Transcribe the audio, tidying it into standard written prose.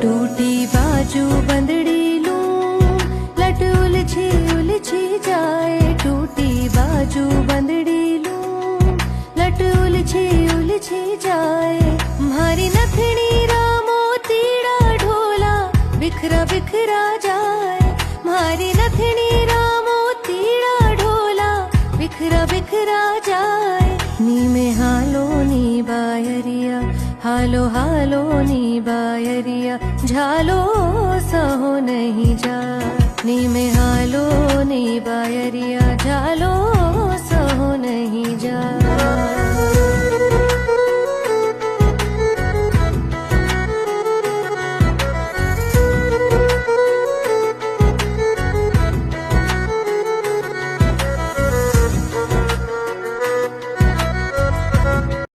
टूटी बाजू बंदड़ी लूं, लट उलझी जाए। टूटी बाजू बंदड़ी लूं, लट उलझी जाए। म्हारी नथनी रामो तीड़ा ढोला, बिखरा बिखरा जाए। म्हारी नथनी रामो तीड़ा ढोला, बिखरा बिखरा जाए। नी में हालो नी बायरिया, हालो हालो नी बायरिया, झालो सहो नहीं जा। नी में हालो नी बायरिया, झालो